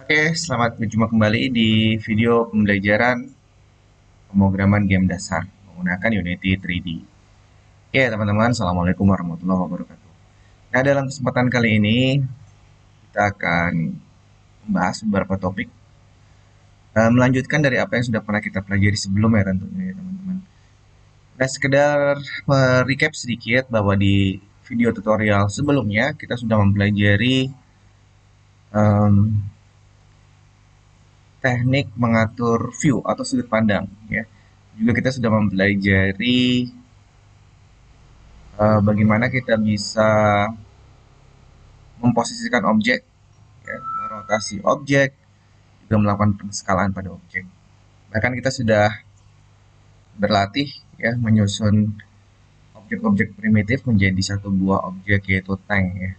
Oke, selamat berjumpa kembali di video pembelajaran pemrograman game dasar menggunakan Unity 3D. Oke, teman-teman, Assalamualaikum warahmatullahi wabarakatuh. Nah, dalam kesempatan kali ini, kita akan membahas beberapa topik, melanjutkan dari apa yang sudah pernah kita pelajari sebelumnya tentunya ya, teman-teman. Nah, sekedar recap sedikit bahwa di video tutorial sebelumnya, kita sudah mempelajari em, teknik mengatur view atau sudut pandang ya. Juga kita sudah mempelajari bagaimana kita bisa memposisikan objek, ya, merotasi objek, juga melakukan penskalaan pada objek. Bahkan kita sudah berlatih ya menyusun objek-objek primitif menjadi satu buah objek yaitu tank ya.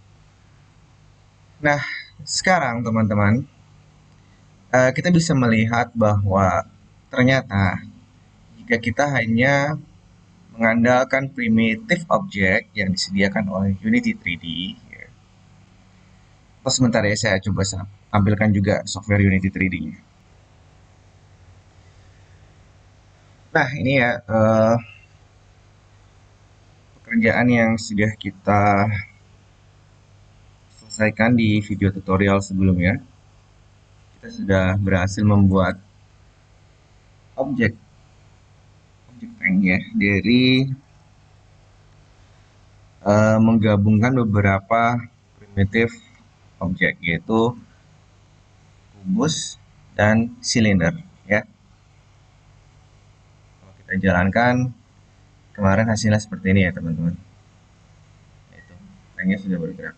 Nah, sekarang teman-teman, kita bisa melihat bahwa ternyata jika kita hanya mengandalkan primitif objek yang disediakan oleh Unity 3D. Ya. Oh, sebentar ya, saya coba tampilkan juga software Unity 3D-nya. Nah, ini ya pekerjaan yang sudah kita selesaikan di video tutorial sebelumnya. Kita sudah berhasil membuat objek objek tank ya dari menggabungkan beberapa primitif objek yaitu kubus dan silinder ya. Kalau kita jalankan kemarin hasilnya seperti ini ya teman-teman. Itu tanknya sudah bergerak.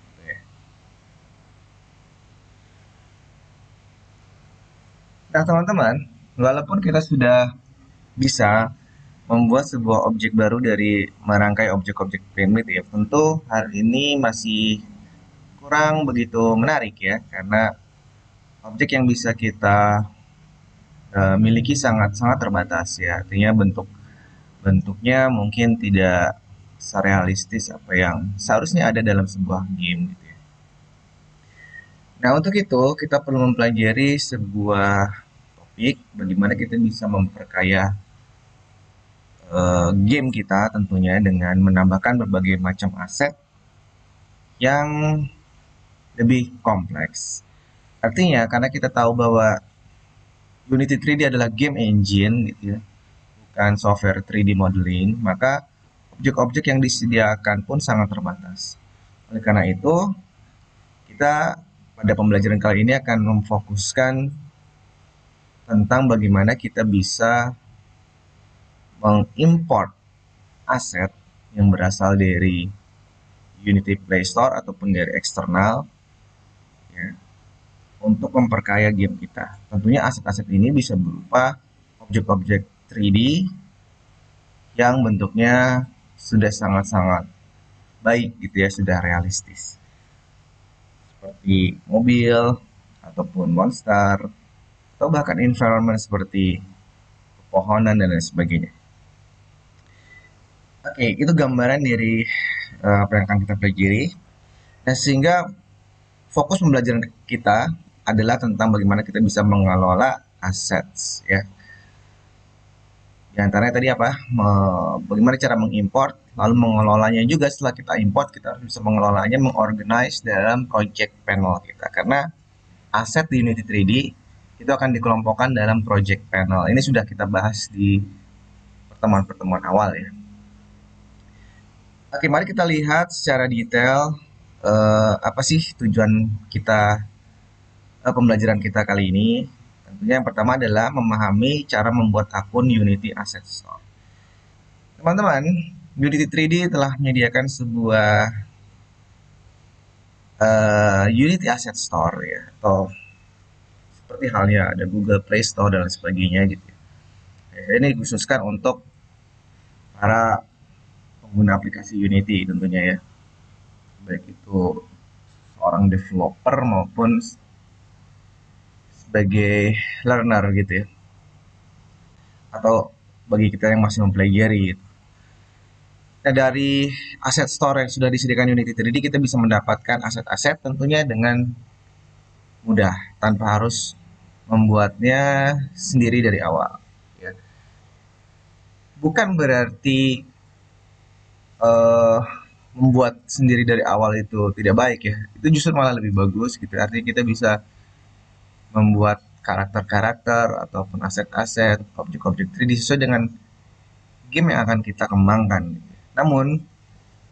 Gitu ya. Nah teman-teman, walaupun kita sudah bisa membuat sebuah objek baru dari merangkai objek-objek primitif, tentu hal ini masih kurang begitu menarik ya, karena objek yang bisa kita miliki sangat-sangat terbatas ya. Artinya bentuknya mungkin tidak serealistis apa yang seharusnya ada dalam sebuah game gitu ya. Nah, untuk itu kita perlu mempelajari sebuah topik bagaimana kita bisa memperkaya game kita tentunya dengan menambahkan berbagai macam aset yang lebih kompleks. Artinya karena kita tahu bahwa Unity 3D adalah game engine gitu ya, bukan software 3D modeling, maka objek-objek yang disediakan pun sangat terbatas. Oleh karena itu, kita pada pembelajaran kali ini akan memfokuskan tentang bagaimana kita bisa mengimport aset yang berasal dari Unity Play Store ataupun dari eksternal ya, untuk memperkaya game kita. Tentunya aset-aset ini bisa berupa objek-objek 3D yang bentuknya sudah sangat-sangat baik gitu ya, sudah realistis. Seperti mobil ataupun monster atau bahkan environment seperti pepohonan dan lain sebagainya. Oke, itu gambaran dari apa yang akan kita pelajari. Nah, sehingga fokus pembelajaran kita adalah tentang bagaimana kita bisa mengelola assets ya. Di antaranya tadi apa? Bagaimana cara mengimport, lalu mengelolanya juga setelah kita import, kita harus bisa mengelolanya, mengorganize dalam project panel kita. Karena aset di Unity 3D itu akan dikelompokkan dalam project panel. Ini sudah kita bahas di pertemuan-pertemuan awal ya. Oke, mari kita lihat secara detail apa sih tujuan kita pembelajaran kita kali ini. Tentunya yang pertama adalah memahami cara membuat akun Unity Asset Store. Teman-teman, Unity 3D telah menyediakan sebuah Unity Asset Store ya, atau seperti halnya ada Google Play Store dan lain sebagainya gitu. Ini dikhususkan untuk para pengguna aplikasi Unity tentunya ya, baik itu seorang developer maupun sebagai learner gitu ya, atau bagi kita yang masih mempelajari gitu. Nah, dari aset store yang sudah disediakan Unity 3D, kita bisa mendapatkan aset-aset tentunya dengan mudah tanpa harus membuatnya sendiri dari awal. Ya. Bukan berarti eh, membuat sendiri dari awal itu tidak baik ya. Itu justru malah lebih bagus gitu. Artinya kita bisa membuat karakter-karakter ataupun aset-aset, objek-objek 3D sesuai dengan game yang akan kita kembangkan. Namun,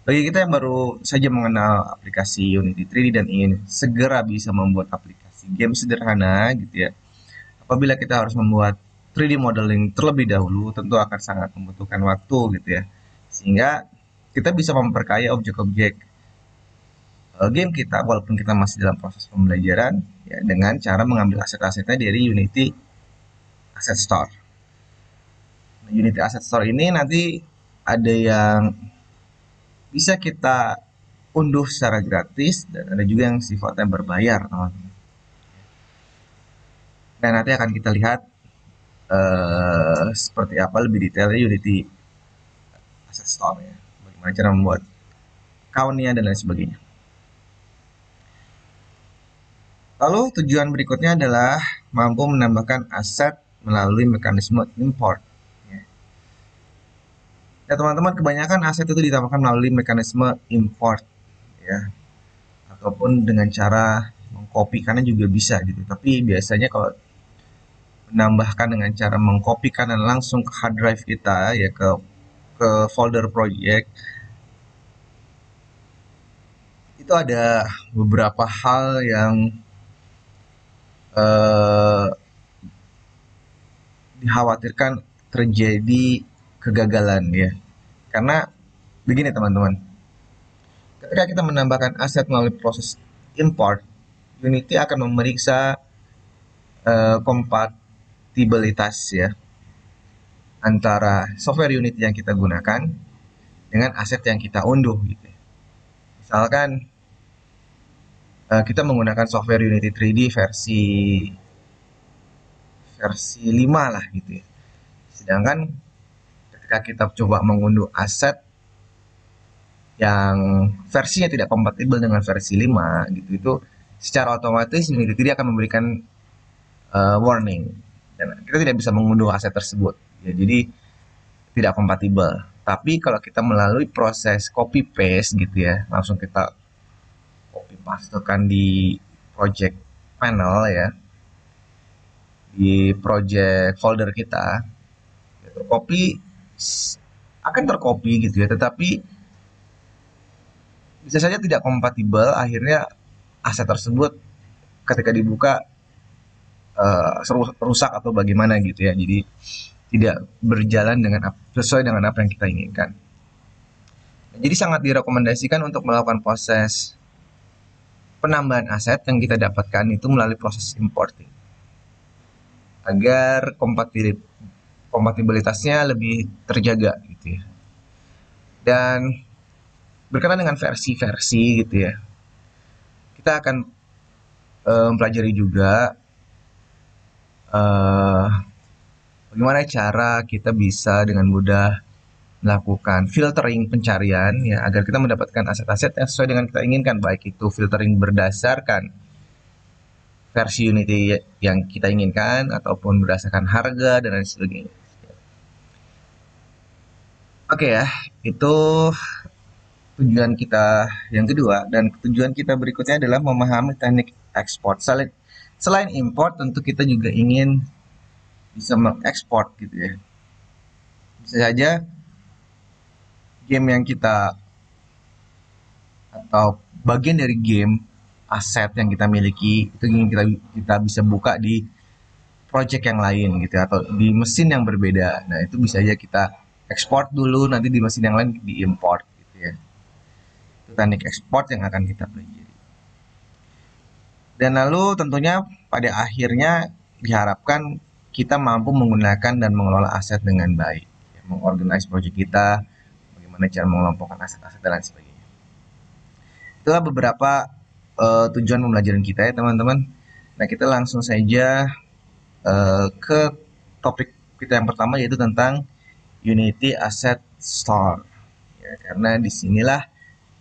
bagi kita yang baru saja mengenal aplikasi Unity 3D dan ingin segera bisa membuat aplikasi game sederhana gitu ya. Apabila kita harus membuat 3D modeling terlebih dahulu, tentu akan sangat membutuhkan waktu gitu ya. Sehingga kita bisa memperkaya objek-objek game kita walaupun kita masih dalam proses pembelajaran ya dengan cara mengambil aset-asetnya dari Unity Asset Store. Nah, Unity Asset Store ini nanti ada yang bisa kita unduh secara gratis dan ada juga yang sifatnya berbayar, teman-teman. Dan nanti akan kita lihat seperti apa lebih detailnya Unity Asset Store ya. Bagaimana cara membuat account-nya dan lain sebagainya. Lalu tujuan berikutnya adalah mampu menambahkan aset melalui mekanisme import. Ya. Ya teman-teman, kebanyakan aset itu ditambahkan melalui mekanisme import ya, ataupun dengan cara mengcopy karena juga bisa gitu. Tapi biasanya kalau menambahkan dengan cara mengcopykan dan langsung ke hard drive kita ya ke folder project, itu ada beberapa hal yang eh, dikhawatirkan terjadi kegagalan ya. Karena begini teman-teman, ketika kita menambahkan aset melalui proses import, Unity akan memeriksa kompatibilitas ya antara software Unity yang kita gunakan dengan aset yang kita unduh gitu. Misalkan kita menggunakan software Unity 3D versi 5 lah gitu ya. Sedangkan ketika kita coba mengunduh aset yang versinya tidak kompatibel dengan versi 5 gitu, itu secara otomatis Unity 3D akan memberikan warning dan kita tidak bisa mengunduh aset tersebut ya, jadi tidak kompatibel. Tapi kalau kita melalui proses copy paste gitu ya, langsung kita copy pastekan di project panel ya, di project folder kita, ya, tercopy akan tercopy gitu ya, tetapi bisa saja tidak kompatibel. Akhirnya aset tersebut ketika dibuka rusak atau bagaimana gitu ya, jadi tidak berjalan dengan sesuai dengan apa yang kita inginkan. Jadi sangat direkomendasikan untuk melakukan proses penambahan aset yang kita dapatkan itu melalui proses importing agar kompatibilitasnya lebih terjaga gitu ya. Dan berkenaan dengan versi-versi gitu ya, kita akan mempelajari juga bagaimana cara kita bisa dengan mudah melakukan filtering pencarian ya agar kita mendapatkan aset-aset yang sesuai dengan kita inginkan, baik itu filtering berdasarkan versi Unity yang kita inginkan ataupun berdasarkan harga dan lain sebagainya. Oke ya, itu tujuan kita yang kedua, dan tujuan kita berikutnya adalah memahami teknik ekspor. Selain import, tentu kita juga ingin bisa mengekspor gitu ya. Bisa saja game yang kita atau bagian dari game aset yang kita miliki itu ingin kita bisa buka di project yang lain gitu ya, atau di mesin yang berbeda. Nah, itu bisa aja kita ekspor dulu, nanti di mesin yang lain diimport gitu ya. Itu teknik ekspor yang akan kita pelajari. Dan lalu tentunya pada akhirnya diharapkan kita mampu menggunakan dan mengelola aset dengan baik, ya, mengorganize project kita, bagaimana cara mengelompokkan aset-aset dan lain sebagainya. Itulah beberapa tujuan pembelajaran kita ya teman-teman. Nah, kita langsung saja ke topik kita yang pertama, yaitu tentang Unity Asset Store. ya, karena disinilah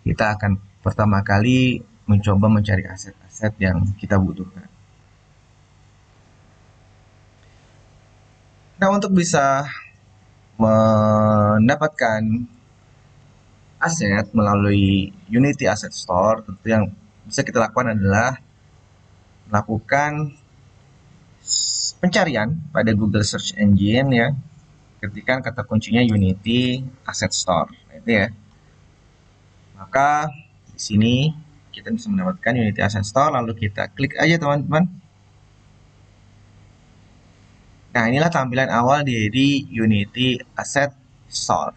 kita akan pertama kali mencoba mencari aset-aset yang kita butuhkan. Nah, untuk bisa mendapatkan aset melalui Unity Asset Store, tentu yang bisa kita lakukan adalah melakukan pencarian pada Google Search Engine ya, ketikkan kata kuncinya Unity Asset Store. Nah, itu ya. Maka di sini kita bisa mendapatkan Unity Asset Store, lalu kita klik aja teman-teman. Nah, inilah tampilan awal dari Unity Asset Store.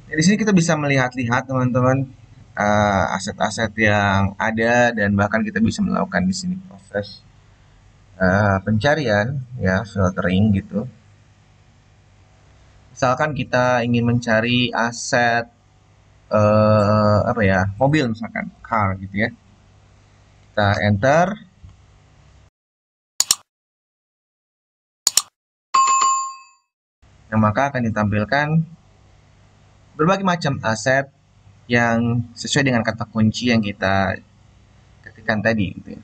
Nah, di sini kita bisa melihat-lihat teman-teman aset-aset yang ada, dan bahkan kita bisa melakukan di sini proses pencarian ya, filtering gitu. Misalkan kita ingin mencari aset apa ya, mobil misalkan, car gitu ya. Kita enter. Nah, maka akan ditampilkan berbagai macam aset yang sesuai dengan kata kunci yang kita ketikkan tadi gitu ya.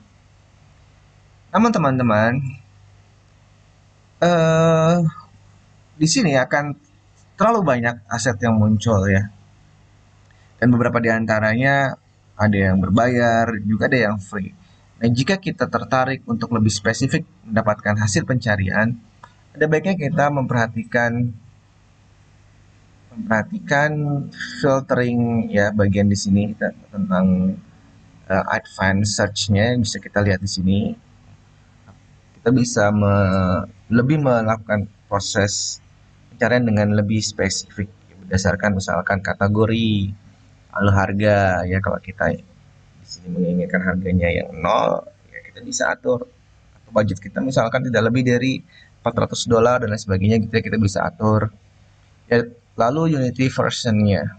Namun teman-teman, di sini akan terlalu banyak aset yang muncul ya. Dan beberapa di antaranya ada yang berbayar, juga ada yang free. Nah, jika kita tertarik untuk lebih spesifik mendapatkan hasil pencarian, ada baiknya kita memperhatikan filtering ya, bagian di sini tentang advanced search-nya bisa kita lihat di sini. Kita bisa lebih melakukan proses pencarian dengan lebih spesifik berdasarkan misalkan kategori, lalu harga ya. Kalau kita di sini menginginkan harganya yang nol, ya kita bisa atur. Atau budget kita misalkan tidak lebih dari $400 dan lain sebagainya gitu ya, kita bisa atur. Ya, lalu Unity versionnya,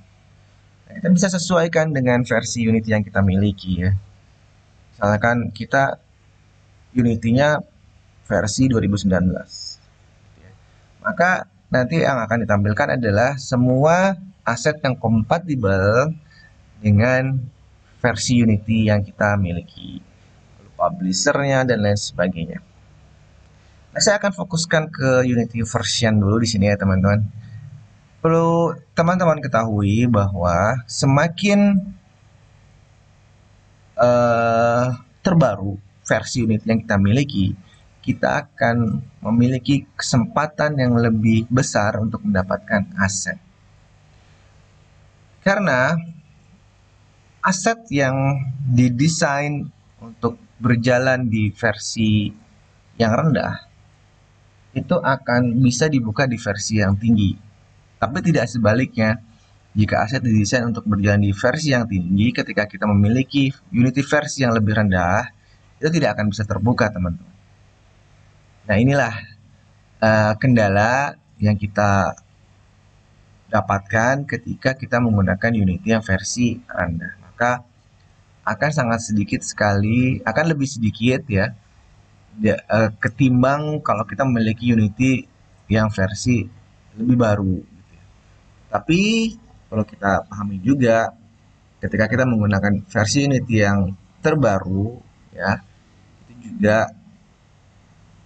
nah, kita bisa sesuaikan dengan versi Unity yang kita miliki ya. Misalkan kita Unity-nya versi 2019. Maka nanti yang akan ditampilkan adalah semua aset yang kompatibel dengan versi Unity yang kita miliki, publishernya dan lain sebagainya. Nah, saya akan fokuskan ke Unity version dulu di sini ya teman-teman. Perlu teman-teman ketahui bahwa semakin terbaru versi Unity yang kita miliki, kita akan memiliki kesempatan yang lebih besar untuk mendapatkan aset. Karena aset yang didesain untuk berjalan di versi yang rendah itu akan bisa dibuka di versi yang tinggi. Tapi tidak sebaliknya. Jika aset didesain untuk berjalan di versi yang tinggi, ketika kita memiliki Unity versi yang lebih rendah, itu tidak akan bisa terbuka, teman-teman. Nah, inilah kendala yang kita dapatkan ketika kita menggunakan Unity yang versi rendah. Maka akan sangat sedikit sekali, akan lebih sedikit ya, ketimbang kalau kita memiliki Unity yang versi lebih baru. Tapi perlu kita pahami juga, ketika kita menggunakan versi Unity yang terbaru ya, itu juga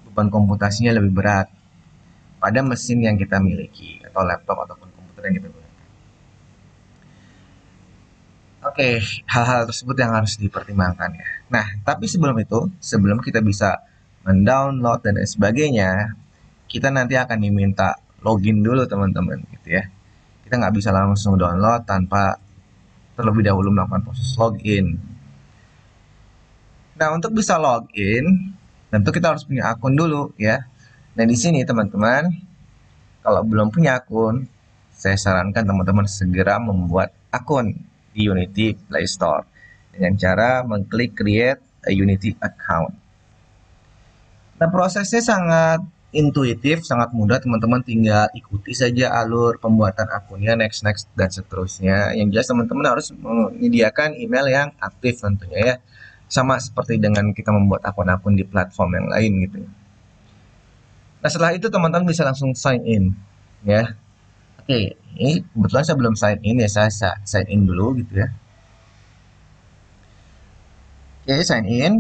beban komputasinya lebih berat pada mesin yang kita miliki atau laptop ataupun komputer yang kita gunakan. Oke, hal-hal tersebut yang harus dipertimbangkan ya. Nah, tapi sebelum itu, sebelum kita bisa mendownload dan lain sebagainya, kita nanti akan diminta login dulu teman-teman gitu ya. Kita nggak bisa langsung download tanpa terlebih dahulu melakukan proses login. Nah, untuk bisa login, tentu kita harus punya akun dulu ya. Nah, di sini teman-teman, kalau belum punya akun, saya sarankan teman-teman segera membuat akun di Unity Play Store dengan cara mengklik create a Unity account. Nah, prosesnya sangat intuitif, sangat mudah, teman-teman tinggal ikuti saja alur pembuatan akunnya, next dan seterusnya. Yang jelas teman-teman harus menyediakan email yang aktif tentunya ya, sama seperti dengan kita membuat akun-akun di platform yang lain gitu. Nah, setelah itu teman-teman bisa langsung sign in ya, Oke, ini kebetulan saya belum sign in ya, saya sign in dulu gitu ya. Oke, sign in.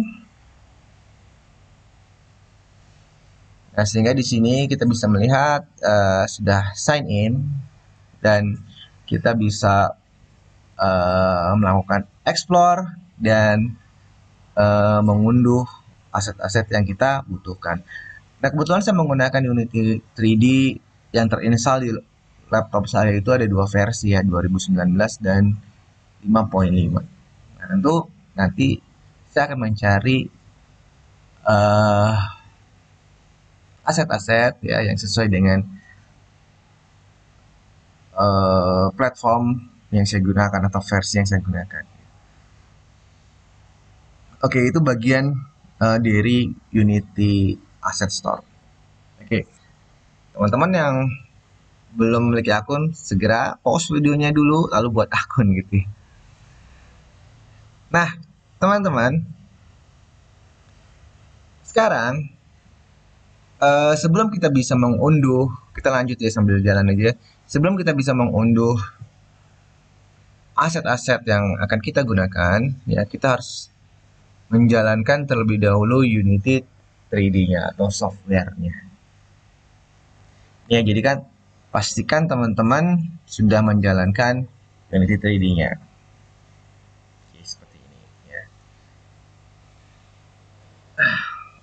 Nah, sehingga di sini kita bisa melihat sudah sign in dan kita bisa melakukan explore dan mengunduh aset-aset yang kita butuhkan. Nah, kebetulan saya menggunakan Unity 3D yang terinstall di laptop saya itu ada dua versi ya, 2019 dan 5.5. Nah, tentu nanti saya akan mencari uh, aset-aset ya yang sesuai dengan platform yang saya gunakan atau versi yang saya gunakan. Oke, itu bagian dari Unity Asset Store. Oke, teman-teman yang belum memiliki akun, segera pause videonya dulu, lalu buat akun gitu. Nah, teman-teman, sekarang sebelum kita bisa mengunduh, kita lanjut ya sambil jalan aja. Sebelum kita bisa mengunduh aset-aset yang akan kita gunakan, ya kita harus menjalankan terlebih dahulu Unity 3D-nya atau software-nya. Ya, jadi kan pastikan teman-teman sudah menjalankan Unity 3D-nya. Oke, seperti ini ya.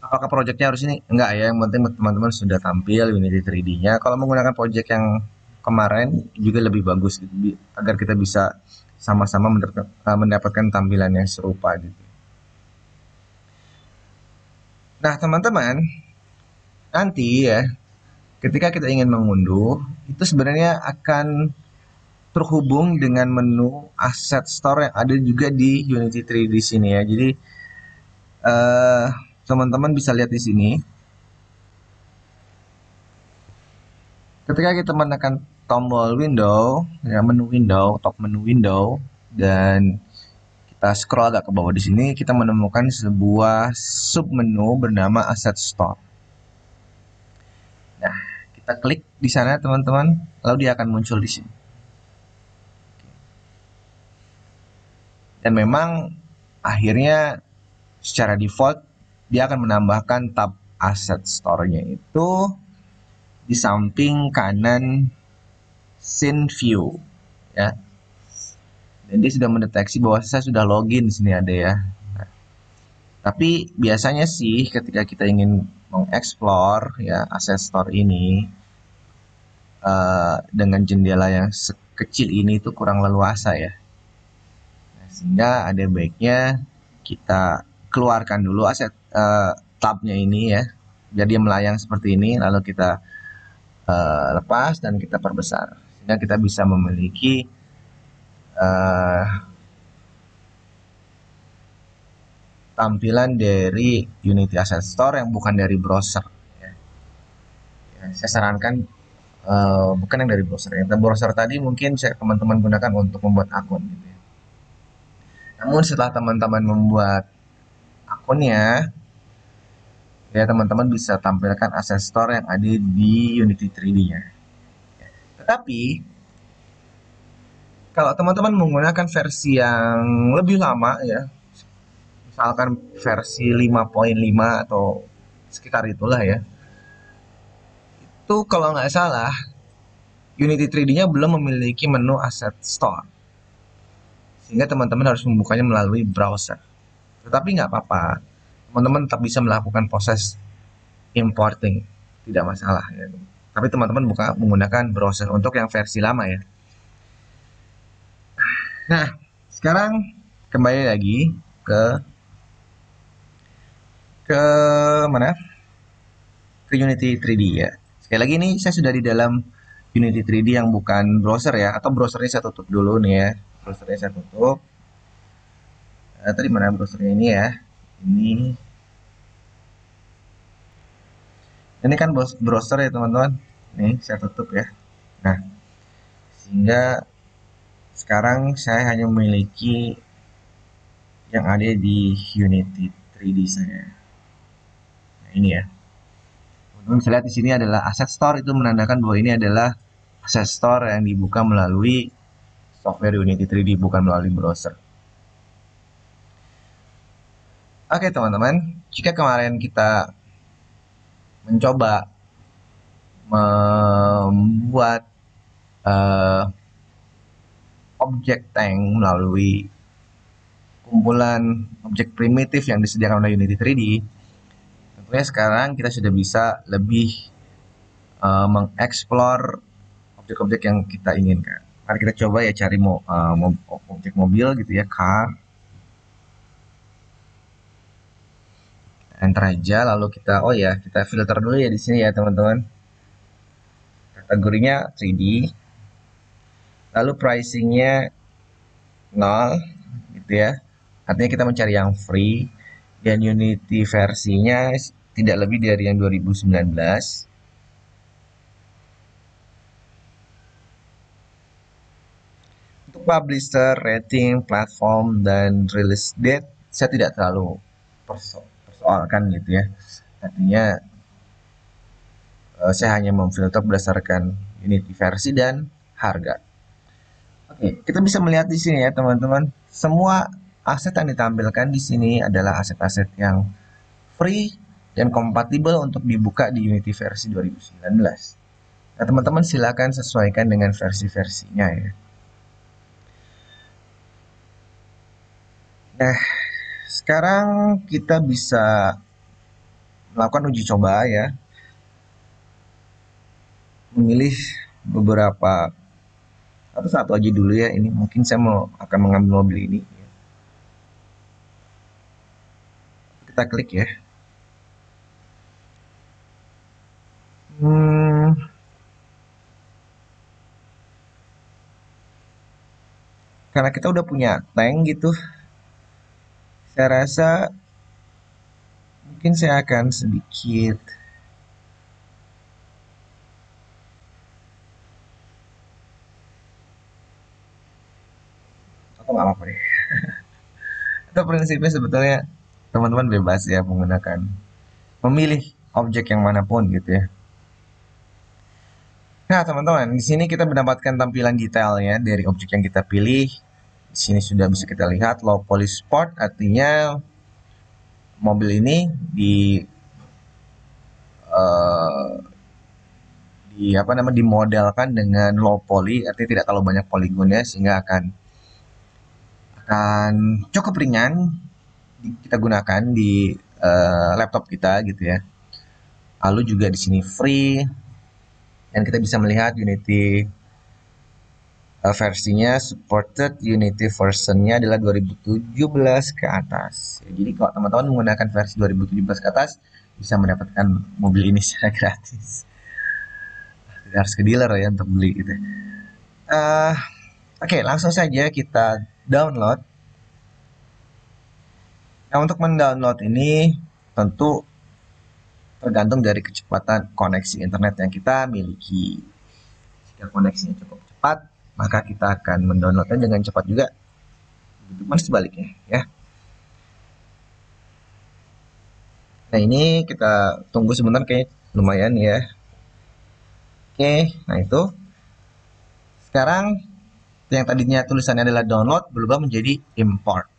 Apakah projectnya harus ini? Enggak ya, yang penting teman-teman sudah tampil Unity 3D-nya. Kalau menggunakan project yang kemarin juga lebih bagus gitu, agar kita bisa sama-sama mendapatkan tampilan yang serupa gitu. Nah, teman-teman, nanti ya ketika kita ingin mengunduh, itu sebenarnya akan terhubung dengan menu Asset Store yang ada juga di Unity 3D sini ya. Jadi eh, teman-teman bisa lihat di sini. Ketika kita menekan tombol window, ya menu window, top menu window, dan kita scroll agak ke bawah di sini, kita menemukan sebuah submenu bernama Asset Store. Nah, kita klik di sana teman-teman, lalu dia akan muncul di sini. Dan memang akhirnya secara default dia akan menambahkan tab Asset Store-nya itu di samping kanan Scene View ya. Dan dia sudah mendeteksi bahwa saya sudah login di sini ada ya. Nah, tapi biasanya sih ketika kita ingin mengeksplor ya Asset Store ini dengan jendela yang sekecil ini itu kurang leluasa ya. Nah, sehingga ada baiknya kita keluarkan dulu aset tabnya ini ya, biar dia melayang seperti ini, lalu kita lepas dan kita perbesar sehingga kita bisa memiliki tampilan dari Unity Asset Store yang bukan dari browser ya. Ya, saya sarankan bukan yang dari browser ya. Browser tadi mungkin teman-teman gunakan untuk membuat akun gitu ya. Namun setelah teman-teman membuat akunnya, ya teman-teman bisa tampilkan Asset Store yang ada di Unity 3D-nya. Tetapi kalau teman-teman menggunakan versi yang lebih lama ya, misalkan versi 5.5 atau sekitar itulah ya, itu kalau nggak salah Unity 3D-nya belum memiliki menu Asset Store, sehingga teman-teman harus membukanya melalui browser. Tetapi nggak apa-apa, teman-teman tetap bisa melakukan proses importing, tidak masalah ya. Tapi teman-teman buka menggunakan browser untuk yang versi lama ya. Nah, sekarang kembali lagi ke ke mana? Ke Unity 3D ya. Sekali lagi ini saya sudah di dalam Unity 3D yang bukan browser ya, atau browsernya saya tutup dulu nih ya. Browsernya saya tutup. Tadi mana browsernya ini ya? Ini kan browser ya teman-teman. Nih saya tutup ya. Nah, sehingga sekarang saya hanya memiliki yang ada di Unity 3D saya. Nah, ini ya. Teman-teman bisa lihat di sini adalah Asset Store, itu menandakan bahwa ini adalah Asset Store yang dibuka melalui software Unity 3D, bukan melalui browser. Oke teman-teman, jika kemarin kita mencoba membuat uh, objek tank melalui kumpulan objek primitif yang disediakan oleh Unity 3D, tentunya sekarang kita sudah bisa lebih mengeksplor objek-objek yang kita inginkan. Mari kita coba ya cari objek mobil gitu ya, car. Enter aja, lalu kita filter dulu ya di sini ya teman-teman. Kategorinya 3D. Lalu pricingnya 0 gitu ya. Artinya kita mencari yang free dan Unity versinya tidak lebih dari yang 2019. Untuk publisher, rating, platform, dan release date saya tidak terlalu persoalkan gitu ya. Artinya saya hanya memfilter berdasarkan Unity versi dan harga. Oke, kita bisa melihat di sini ya teman-teman. Semua aset yang ditampilkan di sini adalah aset-aset yang free dan kompatibel untuk dibuka di Unity versi 2019. Nah, teman-teman silakan sesuaikan dengan versi-versinya ya. Nah, sekarang kita bisa melakukan uji coba ya. Memilih beberapa satu aja dulu ya. Ini mungkin saya akan mengambil mobil ini. Kita klik ya. Karena kita udah punya tank gitu, saya rasa mungkin saya akan sedikit atau nggak apa-apa deh. Itu prinsipnya sebetulnya teman-teman bebas ya menggunakan memilih objek yang manapun gitu ya. Nah teman-teman, di sini kita mendapatkan tampilan detailnya dari objek yang kita pilih. Di sini sudah bisa kita lihat low poly sport, artinya mobil ini uh, dimodelkan dengan low poly, artinya tidak terlalu banyak poligonnya sehingga akan cukup ringan kita gunakan di laptop kita gitu ya. Lalu juga di sini free dan kita bisa melihat Unity versinya supported Unity versionnya adalah 2017 ke atas. Ya, jadi kalau teman-teman menggunakan versi 2017 ke atas bisa mendapatkan mobil ini secara gratis. Tidak harus ke dealer ya untuk beli gitu. Oke, langsung saja kita download. Nah, untuk mendownload ini tentu tergantung dari kecepatan koneksi internet yang kita miliki. Jika koneksinya cukup cepat, maka kita akan mendownloadnya dengan cepat juga. Begitu sebaliknya ya. Nah, ini kita tunggu sebentar kayak lumayan ya. Oke, nah itu. Sekarang yang tadinya tulisannya adalah download berubah menjadi import.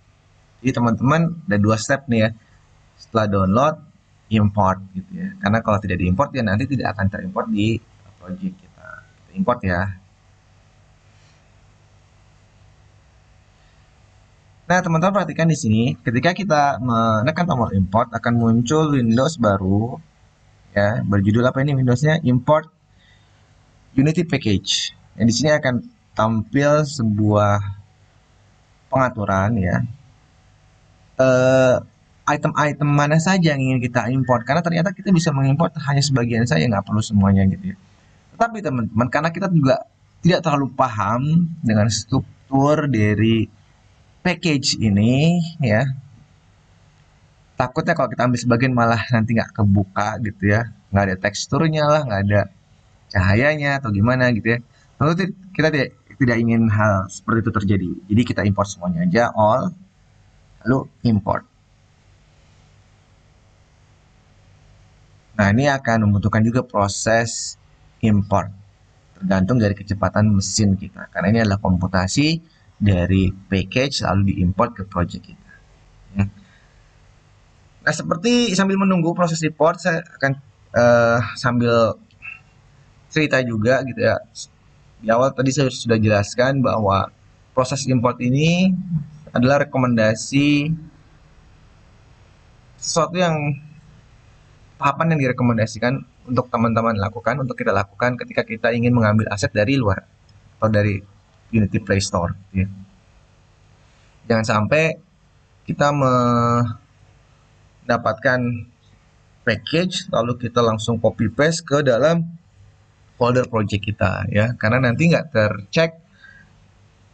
Jadi teman-teman ada dua step nih ya. Setelah download, import gitu ya. Karena kalau tidak diimport ya nanti tidak akan terimport di project kita. Import ya. Nah, teman-teman perhatikan di sini, ketika kita menekan tombol import akan muncul Windows baru ya, berjudul apa ini Windowsnya? Import Unity Package. Yang di sini akan tampil sebuah pengaturan ya. Item-item mana saja yang ingin kita import, karena ternyata kita bisa mengimport hanya sebagian saja, nggak perlu semuanya gitu ya. Tetapi teman-teman, karena kita juga tidak terlalu paham dengan struktur dari package ini ya, takutnya kalau kita ambil sebagian malah nanti nggak kebuka gitu ya, nggak ada teksturnya lah, nggak ada cahayanya atau gimana gitu ya. Lalu kita tidak ingin hal seperti itu terjadi, jadi kita import semuanya aja, all, lalu import. Nah, ini akan membutuhkan juga proses import. tergantung dari kecepatan mesin kita. Karena ini adalah komputasi dari package lalu diimport ke project kita. Ya. Nah, seperti sambil menunggu proses import, saya akan sambil cerita juga gitu ya. Di awal tadi saya sudah jelaskan bahwa proses import ini adalah rekomendasi sesuatu yang tahapan yang direkomendasikan untuk teman-teman lakukan, untuk kita lakukan ketika kita ingin mengambil aset dari luar atau dari Unity Play Store. Ya. Jangan sampai kita mendapatkan package lalu kita langsung copy paste ke dalam folder project kita ya, karena nanti nggak tercek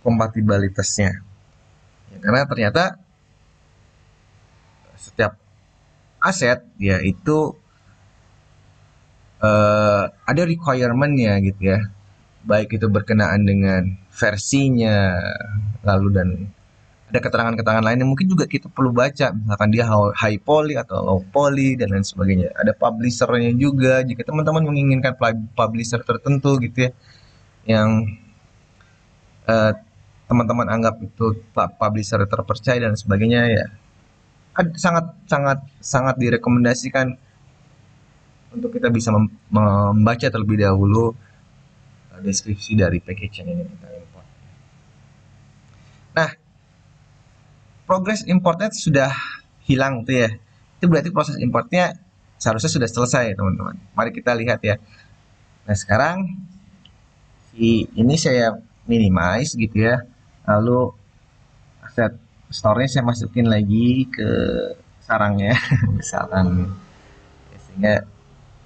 kompatibilitasnya. Ya, karena ternyata setiap aset ya itu ada requirement-nya gitu ya, baik itu berkenaan dengan versinya, lalu dan ada keterangan-keterangan lain yang mungkin juga kita perlu baca, misalkan dia high poly atau low poly dan lain sebagainya. Ada publisher-nya juga jika teman-teman menginginkan publisher tertentu gitu ya, yang eh, teman-teman anggap itu publisher terpercaya dan sebagainya ya, sangat sangat sangat direkomendasikan untuk kita bisa membaca terlebih dahulu deskripsi dari package yang ingin kita import. Nah, progres importnya sudah hilang tuh ya. Itu berarti proses importnya seharusnya sudah selesai, teman-teman. Mari kita lihat ya. Nah, sekarang ini saya minimize gitu ya. Lalu aset store-nya saya masukin lagi ke sarangnya, misalkan. Sehingga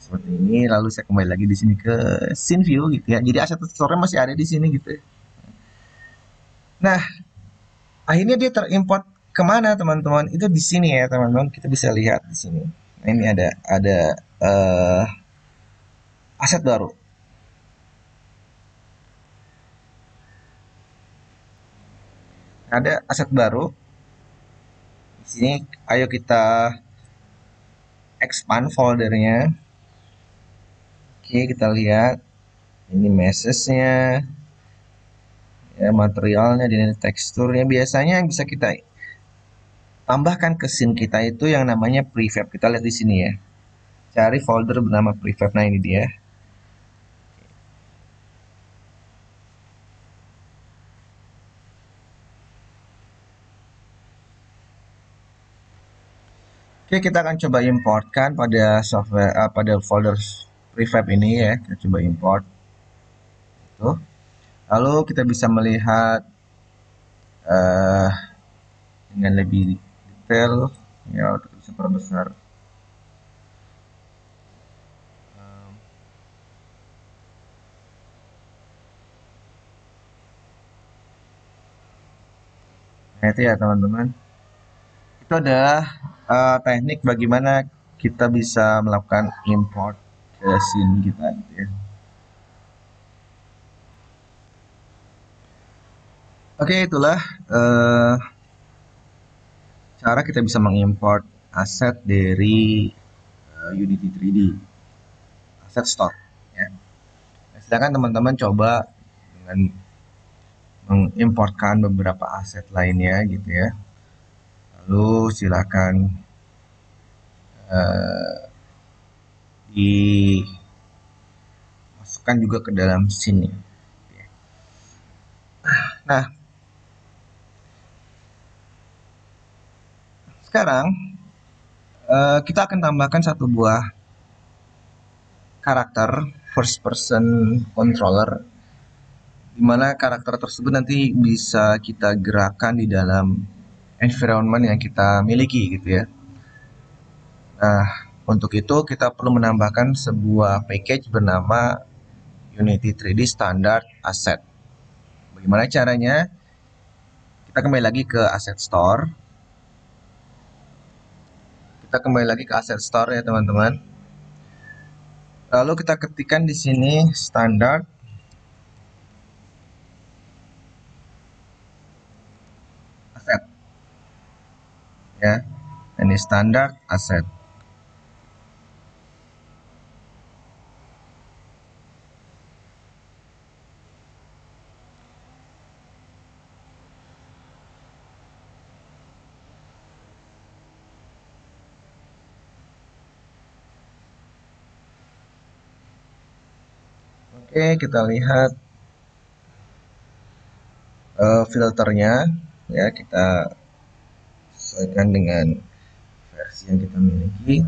seperti ini, lalu saya kembali lagi di sini ke scene view gitu ya. Jadi aset store-nya masih ada di sini gitu. Nah, akhirnya dia terimport kemana teman-teman? Itu di sini ya teman-teman. Kita bisa lihat di sini. Nah, ini ada aset baru. Ada aset baru. Di sini, ayo kita expand foldernya. Oke, kita lihat. Ini message-nya, ya, materialnya, dan teksturnya. Biasanya bisa kita tambahkan ke scene kita itu yang namanya prefab. Kita lihat di sini ya. Cari folder bernama prefab. Nah, ini dia. Oke, kita akan coba importkan pada software pada folder prefab ini ya. Kita coba import. Tuh. Lalu kita bisa melihat uh, dengan lebih detail ya, untuk bisa perbesar. Nah, itu ya teman-teman. Itu adalah teknik bagaimana kita bisa melakukan import ke scene kita gitu ya. Oke, itulah cara kita bisa mengimport aset dari Unity 3D, aset store. Ya. Nah, sedangkan teman-teman coba dengan mengimportkan beberapa aset lainnya gitu ya. Lalu silakan uh, dimasukkan juga ke dalam scene. Nah, sekarang kita akan tambahkan satu buah karakter first person controller, di mana karakter tersebut nanti bisa kita gerakkan di dalam environment yang kita miliki gitu ya. Nah, untuk itu kita perlu menambahkan sebuah package bernama Unity 3D Standard Asset. Bagaimana caranya? Kita kembali lagi ke Asset Store. Kita kembali lagi ke Asset Store ya teman-teman. Lalu kita ketikkan di sini standar aset. Ya. Ini standar aset. Oke, kita lihat filternya ya, kita sesuaikan dengan versi yang kita miliki.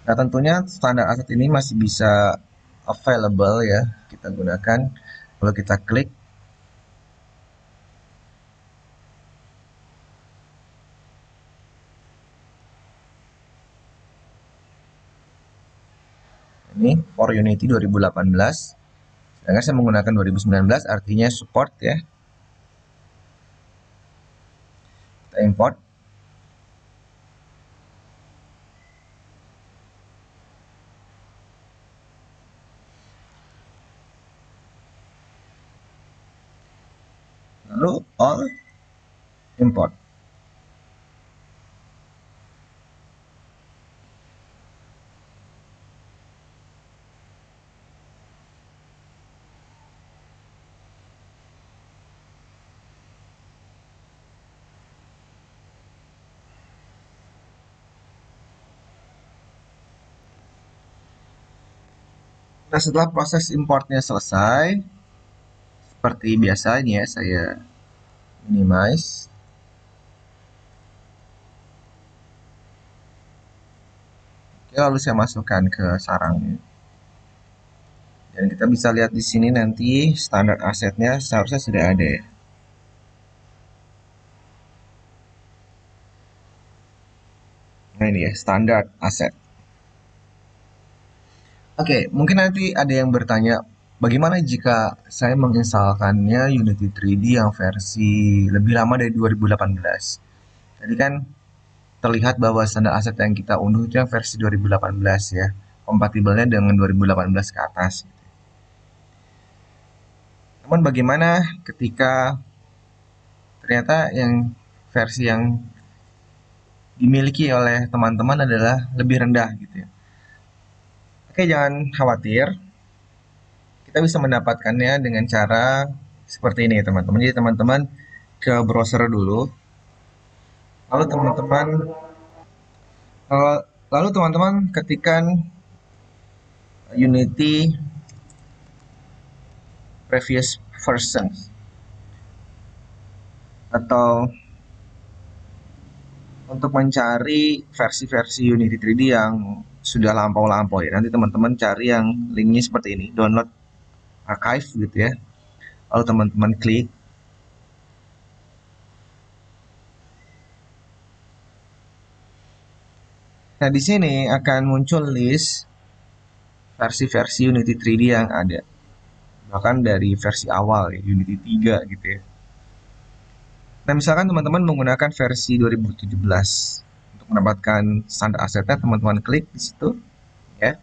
Nah, tentunya standar aset ini masih bisa available ya, kita gunakan. Kalau kita klik, ini for Unity 2018. Sedangkan saya menggunakan 2019, artinya support ya. Kita import. Lalu all import. Nah, setelah proses importnya selesai, seperti biasanya saya minimize. Oke, lalu saya masukkan ke sarangnya. Dan kita bisa lihat di sini nanti standar asetnya seharusnya sudah ada ya. Nah, ini ya, standar aset. Oke, mungkin nanti ada yang bertanya, bagaimana jika saya menginstalkannya Unity 3D yang versi lebih lama dari 2018? Tadi kan terlihat bahwa standar aset yang kita unduh itu yang versi 2018 ya, kompatibelnya dengan 2018 ke atas. Namun bagaimana ketika ternyata yang versi yang dimiliki oleh teman-teman adalah lebih rendah gitu ya? Oke, jangan khawatir. Kita bisa mendapatkannya dengan cara seperti ini teman-teman. Jadi teman-teman ke browser dulu. Lalu teman-teman lalu teman-teman ketikkan Unity previous versions atau untuk mencari versi-versi Unity 3D yang sudah lampau-lampau ya. Nanti teman-teman cari yang linknya seperti ini, download archive gitu ya. Lalu teman-teman klik. Nah, di sini akan muncul list versi-versi Unity 3D yang ada. Bahkan dari versi awal ya, Unity 3 gitu ya. Nah, misalkan teman-teman menggunakan versi 2017 untuk mendapatkan standar asetnya, teman-teman klik di situ ya.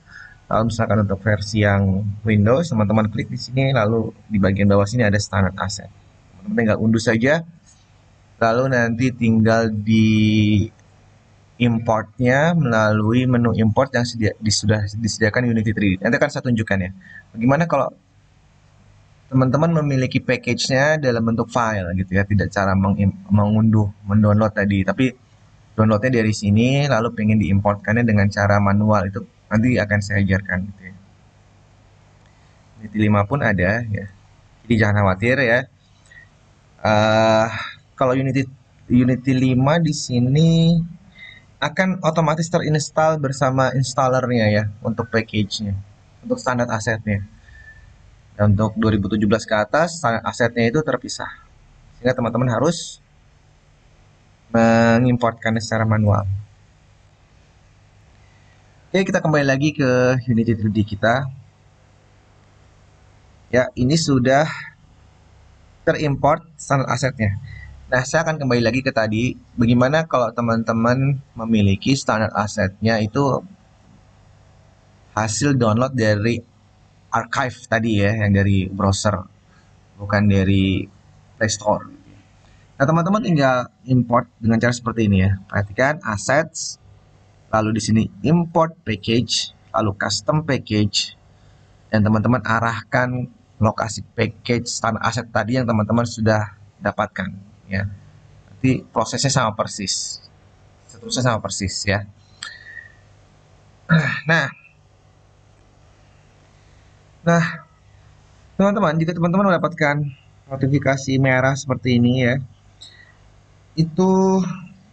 Lalu misalkan untuk versi yang Windows, teman-teman klik di sini, lalu di bagian bawah sini ada standard asset. Teman-teman tinggal unduh saja, lalu nanti tinggal di importnya melalui menu import yang sudah disediakan Unity 3D. Nanti akan saya tunjukkan ya. Bagaimana kalau teman-teman memiliki package-nya dalam bentuk file gitu ya, tidak cara mengunduh, mendownload tadi, tapi downloadnya dari sini, lalu pengen diimportkannya dengan cara manual, itu nanti akan saya ajarkan gitu ya. Unity 5 pun ada ya, jadi jangan khawatir ya. Kalau Unity 5 di sini akan otomatis terinstall bersama installernya ya, untuk package-nya, untuk standar asetnya. Dan untuk 2017 ke atas, standar asetnya itu terpisah, sehingga teman-teman harus mengimportkannya secara manual. Oke, kita kembali lagi ke Unity 3D kita. Ya, ini sudah terimport standar asetnya. Nah, saya akan kembali lagi ke tadi, bagaimana kalau teman-teman memiliki standar asetnya itu hasil download dari archive tadi ya, yang dari browser, bukan dari Play Store. Nah, teman-teman tinggal import dengan cara seperti ini ya. Perhatikan assets, lalu di sini import package, lalu custom package, dan teman-teman arahkan lokasi package standar aset tadi yang teman-teman sudah dapatkan ya. Nanti prosesnya sama persis, seterusnya sama persis ya. Nah, Nah, teman-teman, jika teman-teman mendapatkan notifikasi merah seperti ini ya, itu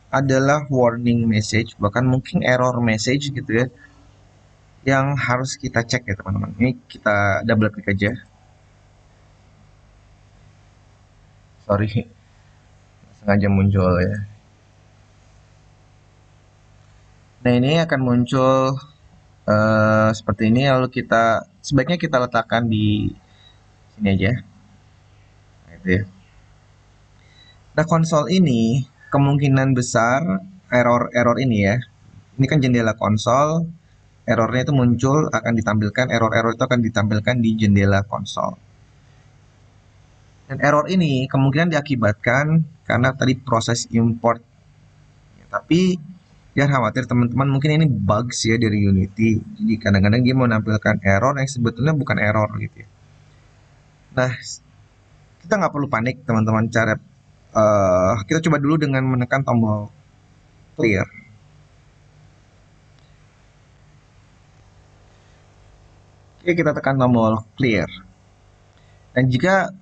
adalah warning message, bahkan mungkin error message gitu ya, yang harus kita cek ya teman-teman. Ini kita double klik aja. Sorry, sengaja muncul ya. Nah, ini akan muncul seperti ini, lalu kita sebaiknya kita letakkan di sini aja. Nah, itu ya. Nah, konsol ini kemungkinan besar error-error ini ya. Ini kan jendela konsol, errornya itu muncul akan ditampilkan, error-error itu akan ditampilkan di jendela konsol. Dan error ini kemungkinan diakibatkan karena tadi proses import. Ya, tapi jangan khawatir teman-teman, mungkin ini bugs ya dari Unity. Jadi kadang-kadang dia menampilkan error yang sebetulnya bukan error gitu ya. Nah, kita nggak perlu panik teman-teman. Kita coba dulu dengan menekan tombol clear. Oke, kita tekan tombol clear. Dan jika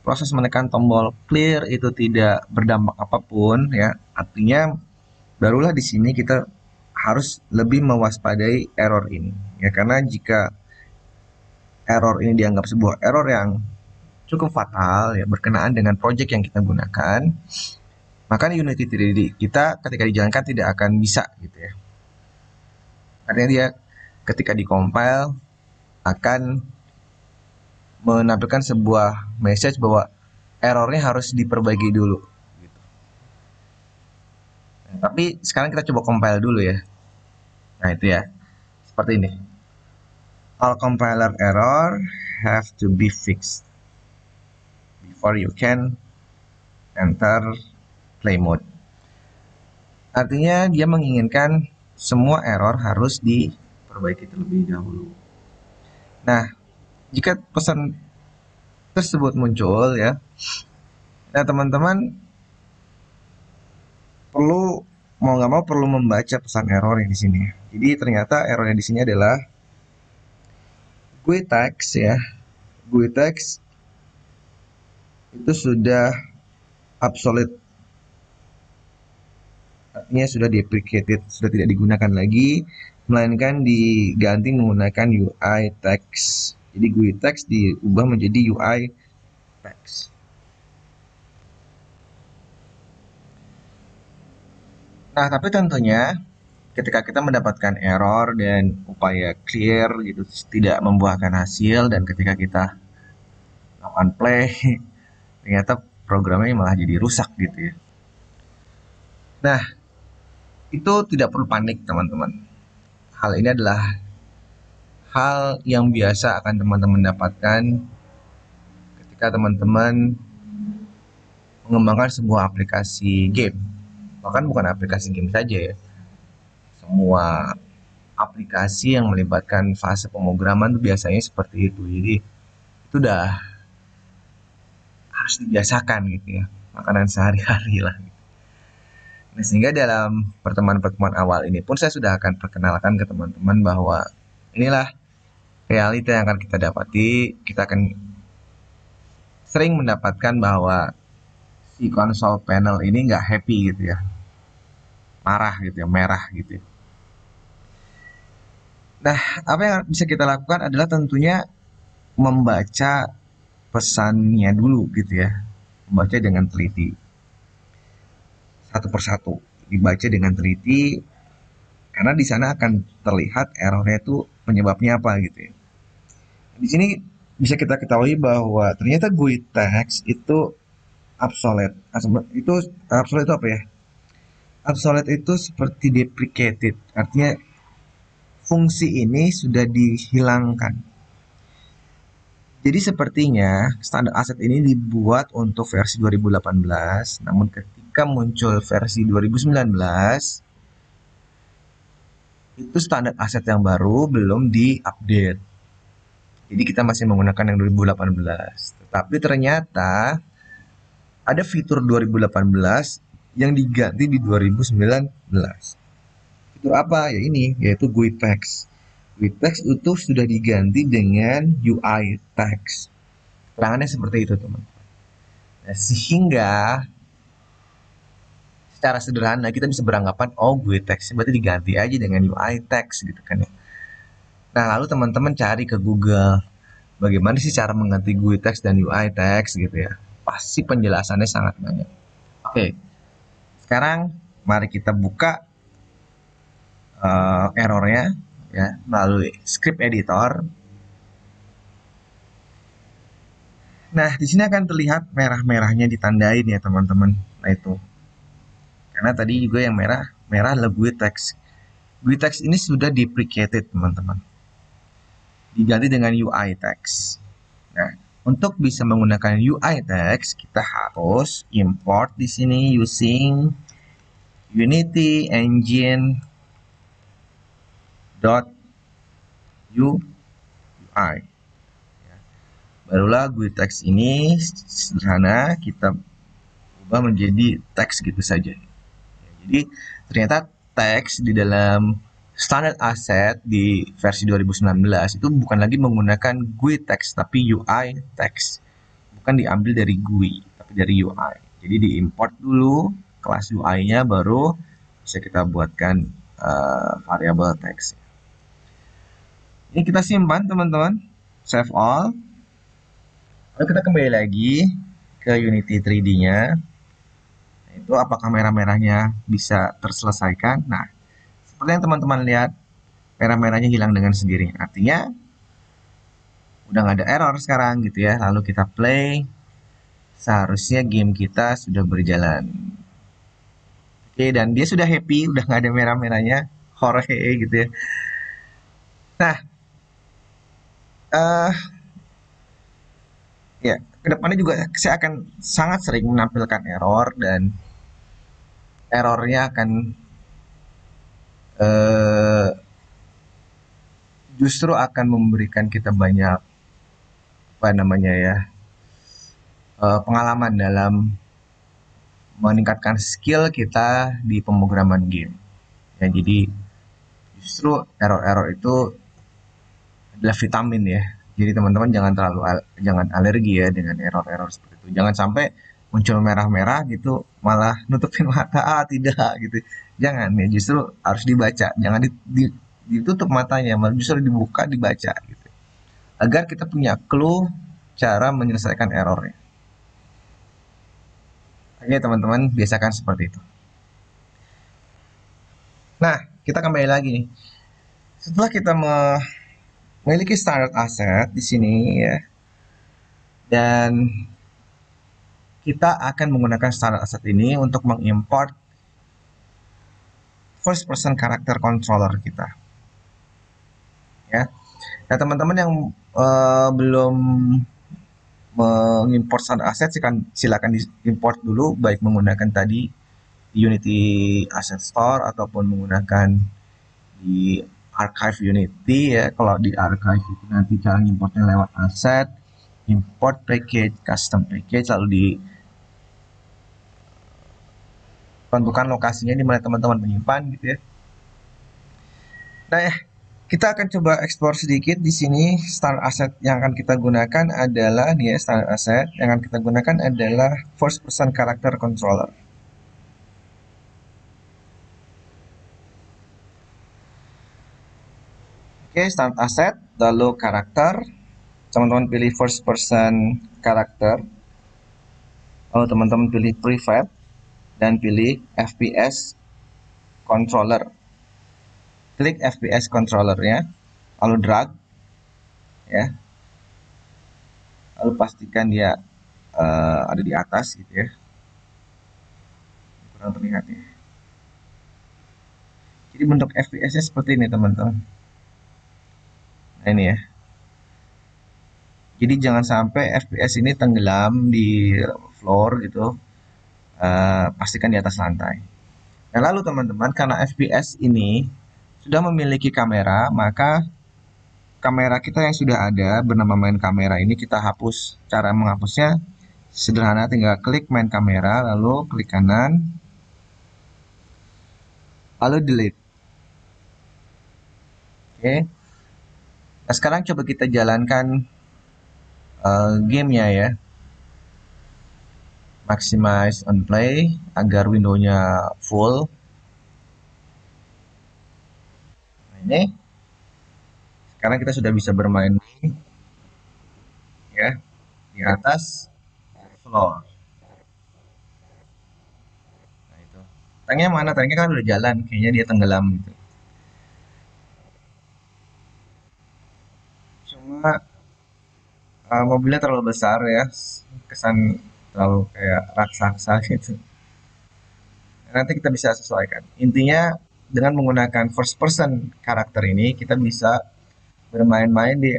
proses menekan tombol clear itu tidak berdampak apapun ya, artinya barulah di sini kita harus lebih mewaspadai error ini. Ya, karena jika error ini dianggap sebuah error yang cukup fatal ya berkenaan dengan project yang kita gunakan, maka Unity 3D kita ketika dijalankan tidak akan bisa gitu ya. Artinya dia ketika dikompil akan menampilkan sebuah message bahwa errornya harus diperbaiki dulu. Gitu. Nah, tapi sekarang kita coba compile dulu ya. Nah itu ya, seperti ini. All compiler error have to be fixed before you can enter play mode. Artinya dia menginginkan semua error harus diperbaiki terlebih dahulu. Nah, jika pesan tersebut muncul ya, nah teman-teman perlu mau nggak mau perlu membaca pesan error yang di sini. Jadi ternyata error yang di sini adalah GUI text ya. GUI text itu sudah obsolete, artinya sudah deprecated, sudah tidak digunakan lagi, melainkan diganti menggunakan UI text. Jadi GUI text diubah menjadi UI text. Nah, tapi tentunya ketika kita mendapatkan error dan upaya clear gitu tidak membuahkan hasil, dan ketika kita lakukan play ternyata programnya malah jadi rusak gitu ya. Nah, itu tidak perlu panik teman-teman. Hal ini adalah hal yang biasa akan teman-teman dapatkan ketika teman-teman mengembangkan sebuah aplikasi game. Bahkan bukan aplikasi game saja ya. Semua aplikasi yang melibatkan fase pemrograman itu biasanya seperti itu. Jadi itu udah harus dibiasakan gitu ya. Makanan sehari-hari lah. Nah, sehingga dalam pertemuan-pertemuan awal ini pun saya sudah akan perkenalkan ke teman-teman bahwa inilah realita yang akan kita dapati. Kita akan sering mendapatkan bahwa si konsol panel ini nggak happy gitu ya, marah gitu ya, merah gitu ya. Nah, apa yang bisa kita lakukan adalah tentunya membaca pesannya dulu gitu ya, membaca dengan teliti, satu persatu, dibaca dengan teliti, karena di sana akan terlihat errornya itu penyebabnya apa gitu ya. Di sini bisa kita ketahui bahwa ternyata GUI text itu obsolete. Itu obsolete itu apa ya? Obsolete itu seperti deprecated, artinya fungsi ini sudah dihilangkan. Jadi sepertinya standar aset ini dibuat untuk versi 2018, namun ketika muncul versi 2019, itu standar aset yang baru belum diupdate. Jadi kita masih menggunakan yang 2018. Tetapi ternyata ada fitur 2018 yang diganti di 2019. Fitur apa? Ya ini, yaitu GUI text. GUI text itu sudah diganti dengan UI text. Keterangannya seperti itu, teman. Nah, sehingga secara sederhana kita bisa beranggapan, oh GUI text berarti diganti aja dengan UI text gitu kan ya. Nah, lalu teman-teman cari ke Google, bagaimana sih cara mengganti GUI text dan UI text gitu ya. Pasti penjelasannya sangat banyak. Oke, sekarang mari kita buka errornya ya melalui script editor. Nah, di sini akan terlihat merah-merahnya ditandain ya teman-teman. Nah itu, karena tadi juga yang merah adalah GUI text. GUI text ini sudah deprecated teman-teman, diganti dengan UI text. Nah, untuk bisa menggunakan UI text, kita harus import di sini using Unity Engine .ui. Barulah GUI text ini sederhana kita ubah menjadi teks gitu saja. Jadi ternyata teks di dalam standard asset di versi 2019 itu bukan lagi menggunakan GUI text tapi UI text. Bukan diambil dari GUI tapi dari UI. Jadi diimport dulu kelas UI-nya, baru bisa kita buatkan variabel teks. Ini kita simpan teman-teman, save all. Lalu kita kembali lagi ke Unity 3D-nya. Itu apakah merah-merahnya bisa terselesaikan? Nah, seperti yang teman-teman lihat, merah-merahnya hilang dengan sendiri. Artinya udah nggak ada error sekarang gitu ya. Lalu kita play, seharusnya game kita sudah berjalan. Oke, dan dia sudah happy, udah nggak ada merah-merahnya, hore gitu ya. Nah, eh ya kedepannya juga saya akan sangat sering menampilkan error, dan errornya akan eh, justru akan memberikan kita banyak apa namanya ya, pengalaman dalam meningkatkan skill kita di pemrograman game. Ya, jadi justru error-error itu adalah vitamin ya. Jadi teman-teman jangan alergi ya dengan error-error seperti itu. Jangan sampai muncul merah-merah gitu malah nutupin mata, tidak gitu. Jangan ya, justru harus dibaca. Jangan ditutup matanya, malah justru dibuka, dibaca gitu. Agar kita punya clue cara menyelesaikan errornya. Oke teman-teman, biasakan seperti itu. Nah, kita kembali lagi nih. Setelah kita memiliki standard asset di sini ya, dan kita akan menggunakan standard asset ini untuk mengimport first person character controller kita. Ya. Nah, teman-teman yang belum mengimport standard asset, silakan diimport dulu, baik menggunakan tadi Unity Asset Store ataupun menggunakan di archive Unity ya. Kalau di archive itu nanti cara importnya lewat asset, import package, custom package, lalu ditentukan lokasinya di mana teman-teman menyimpan gitu ya. Nah, kita akan coba explore sedikit di sini. Standard asset yang akan kita gunakan adalah nih ya, standard asset yang akan kita gunakan adalah first person character controller. Oke, standard asset, lalu karakter. Teman-teman pilih first person character. Lalu teman-teman pilih prefab dan pilih FPS controller. Klik FPS controllernya, lalu drag ya, lalu pastikan dia ada di atas gitu ya, kurang terlihat ya. Jadi bentuk FPS-nya seperti ini teman-teman. Nah ini ya. Jadi jangan sampai FPS ini tenggelam di floor gitu. Pastikan di atas lantai. Nah lalu teman-teman, karena FPS ini sudah memiliki kamera, maka kamera kita yang sudah ada bernama main kamera ini kita hapus. Cara menghapusnya sederhana, tinggal klik main kamera, lalu klik kanan, lalu delete. Oke. Nah, sekarang coba kita jalankan gamenya ya. Maximize on play agar windownya full. Nah, ini sekarang kita sudah bisa bermain ya di atas floor. Nah, itu. Tanknya mana? Tanknya kan udah jalan, kayaknya dia tenggelam gitu. Cuma mobilnya terlalu besar ya, kesan terlalu kayak raksasa gitu. Nanti kita bisa sesuaikan. Intinya dengan menggunakan first person karakter ini kita bisa bermain-main di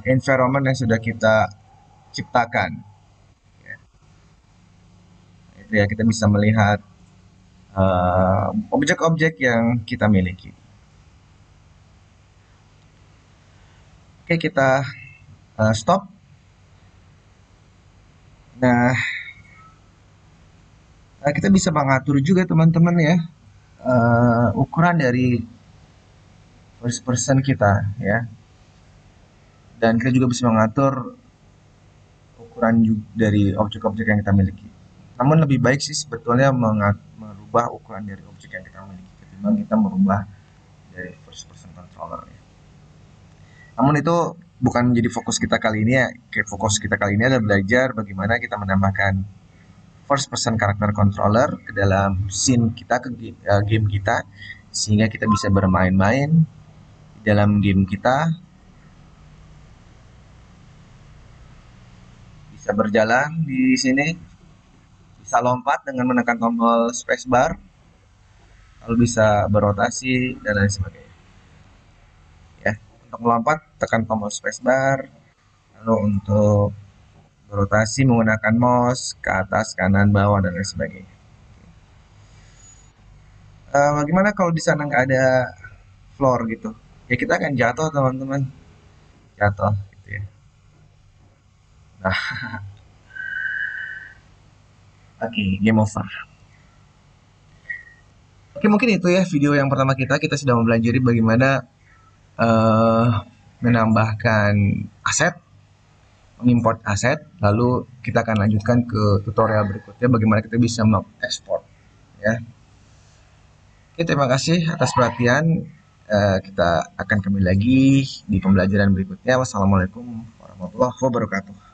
environment yang sudah kita ciptakan. Ya. Itu ya kita bisa melihat objek-objek yang kita miliki. Oke kita stop. Nah kita bisa mengatur juga teman-teman ya ukuran dari first person kita ya. Dan kita juga bisa mengatur ukuran dari objek-objek yang kita miliki. Namun lebih baik sih sebetulnya merubah ukuran dari objek yang kita miliki ketimbang kita merubah dari first person controller ya. Namun itu bukan menjadi fokus kita kali ini ya. Kayak fokus kita kali ini adalah belajar bagaimana kita menambahkan first person karakter controller ke dalam scene kita ke game kita sehingga kita bisa bermain-main di dalam game kita, bisa berjalan di sini, bisa lompat dengan menekan tombol spacebar, lalu bisa berotasi dan lain sebagainya. Ya, untuk melompat tekan tombol spacebar, lalu untuk berotasi menggunakan mouse ke atas, kanan, bawah dan lain sebagainya. Bagaimana kalau di sana nggak ada floor gitu? Ya kita akan jatuh teman-teman, jatuh gitu ya. Nah, oke, game over. Oke, mungkin itu ya video yang pertama kita. Kita sudah mempelajari bagaimana uh, menambahkan aset, mengimport aset, lalu kita akan lanjutkan ke tutorial berikutnya bagaimana kita bisa mengekspor ya. Oke, terima kasih atas perhatian. Kita akan kembali lagi di pembelajaran berikutnya. Wassalamualaikum warahmatullahi wabarakatuh.